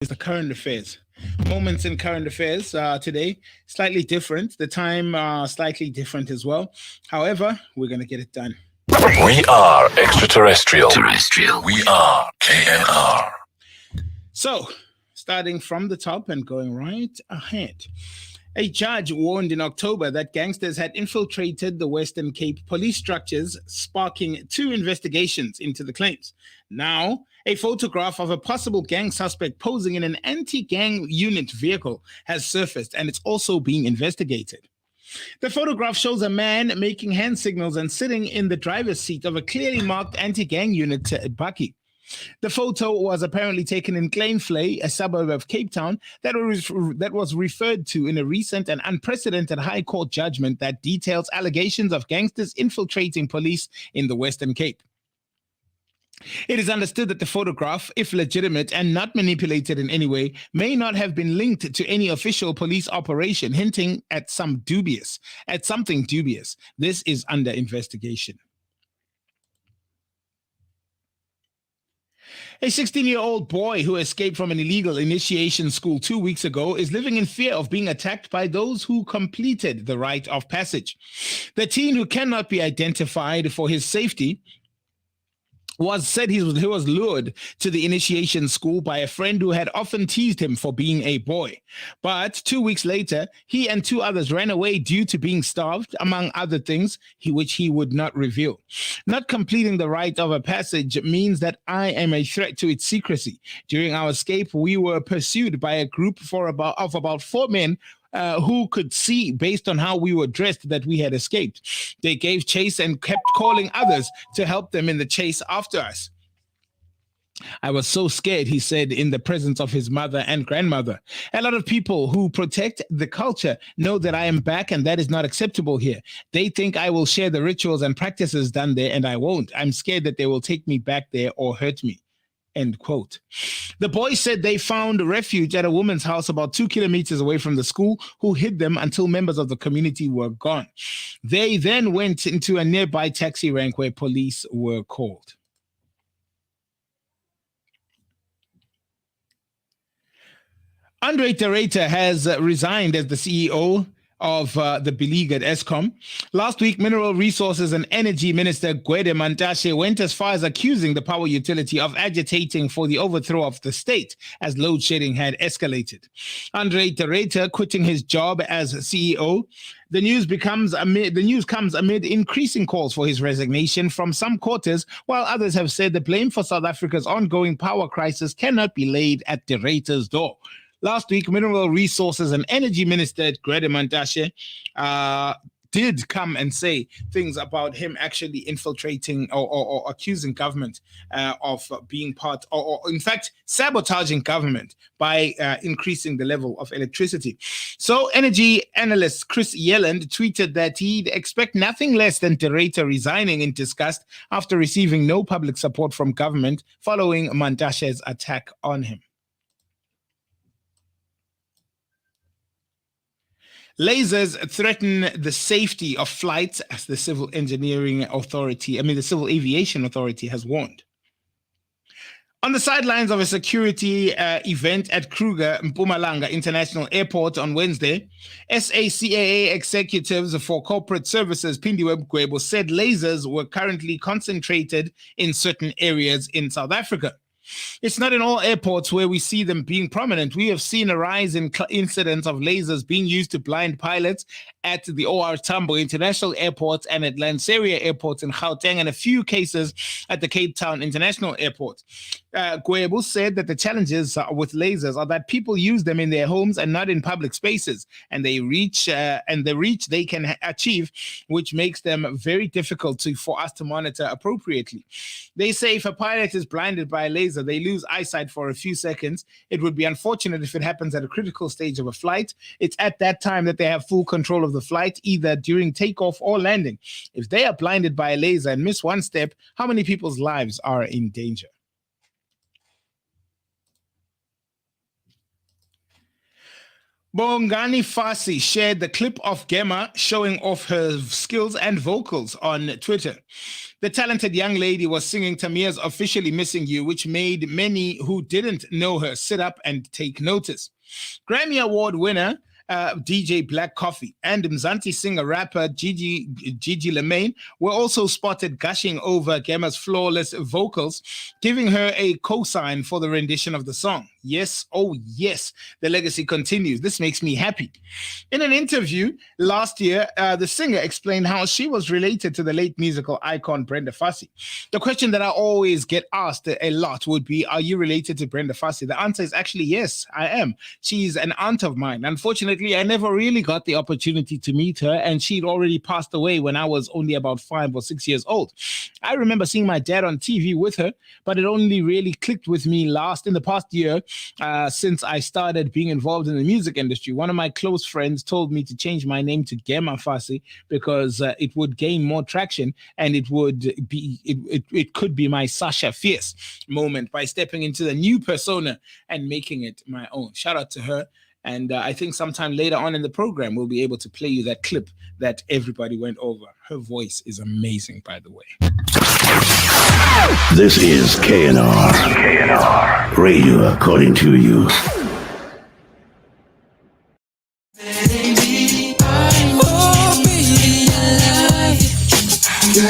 is the current affairs. Moments in current affairs today, slightly different. The time slightly different as well. However, we're going to get it done. We are extraterrestrial. Terrestrial. We are KNR. So, starting from the top and going right ahead. A judge warned in October that gangsters had infiltrated the Western Cape police structures, sparking two investigations into the claims. Now, a photograph of a possible gang suspect posing in an anti-gang unit vehicle has surfaced, and it's also being investigated. The photograph shows a man making hand signals and sitting in the driver's seat of a clearly marked anti-gang unit bakkie. The photo was apparently taken in Kleinvlei, a suburb of Cape Town, that was referred to in a recent and unprecedented High Court judgment that details allegations of gangsters infiltrating police in the Western Cape. It is understood that the photograph, if legitimate and not manipulated in any way, may not have been linked to any official police operation, hinting at something dubious. This is under investigation. A 16-year-old boy who escaped from an illegal initiation school 2 weeks ago is living in fear of being attacked by those who completed the rite of passage. The teen, who cannot be identified for his safety, said he was lured to the initiation school by a friend who had often teased him for being a boy. But 2 weeks later, he and two others ran away due to being starved, among other things, which he would not reveal. Not completing the rite of a passage means that I am a threat to its secrecy. During our escape, we were pursued by a group of about 4 men who could see, based on how we were dressed, that we had escaped. They gave chase and kept calling others to help them in the chase after us. I was so scared, he said, in the presence of his mother and grandmother. A lot of people who protect the culture know that I am back, and that is not acceptable here. They think I will share the rituals and practices done there, and I won't. I'm scared that they will take me back there or hurt me. End quote. The boys said they found refuge at a woman's house about 2 kilometers away from the school, who hid them until members of the community were gone. They then went into a nearby taxi rank where police were called. Andre Tereta has resigned as the CEO of the beleaguered Eskom. Last week, Mineral Resources and Energy Minister Gwede Mantashe went as far as accusing the power utility of agitating for the overthrow of the state as load shedding had escalated. Andre Tereta quitting his job as CEO. The news comes amid increasing calls for his resignation from some quarters, while others have said the blame for South Africa's ongoing power crisis cannot be laid at Tereta's door. Last week, Mineral Resources and Energy Minister Gwede Mantashe did come and say things about him actually infiltrating or accusing government of being part, or in fact, sabotaging government by increasing the level of electricity. So energy analyst Chris Yelland tweeted that he'd expect nothing less than Tereta resigning in disgust after receiving no public support from government following Mantashe's attack on him. Lasers threaten the safety of flights, as the Civil Aviation Authority has warned. On the sidelines of a security event at Kruger Mpumalanga International Airport on Wednesday, SACAA executives for corporate services Pindiwe Mgwebo said lasers were currently concentrated in certain areas in South Africa. It's not in all airports where we see them being prominent. We have seen a rise in incidents of lasers being used to blind pilots at the OR Tambo International Airport and at Lanseria Airports in Gauteng, and a few cases at the Cape Town International Airport. Gwebo said that the challenges with lasers are that people use them in their homes and not in public spaces, and the reach they can achieve, which makes them very difficult for us to monitor appropriately. They say if a pilot is blinded by a laser, they lose eyesight for a few seconds. It would be unfortunate if it happens at a critical stage of a flight. It's at that time that they have full control of the flight, either during takeoff or landing. If they are blinded by a laser and miss one step, how many people's lives are in danger? Bongani Fasi shared the clip of Gemma showing off her skills and vocals on Twitter. The talented young lady was singing Tamia's Officially Missing You, which made many who didn't know her sit up and take notice. Grammy Award winner DJ Black Coffee and Mzansi singer-rapper Gigi Lemaine were also spotted gushing over Gemma's flawless vocals, giving her a cosign for the rendition of the song. Yes, oh yes, the legacy continues. This makes me happy. In an interview last year, the singer explained how she was related to the late musical icon Brenda Fassie. The question that I always get asked a lot would be, are you related to Brenda Fassie? The answer is actually yes, I am. She's an aunt of mine. Unfortunately, I never really got the opportunity to meet her, and she'd already passed away when I was only about 5 or 6 years old. I remember seeing my dad on TV with her, but it only really clicked with me in the past year, since I started being involved in the music industry. One of my close friends told me to change my name to Gemma Fassi because it would gain more traction, and it could be my Sasha Fierce moment by stepping into the new persona and making it my own. Shout out to her. And I think sometime later on in the program, we'll be able to play you that clip that everybody went over. Her voice is amazing, by the way. This is KNR. Radio according to you.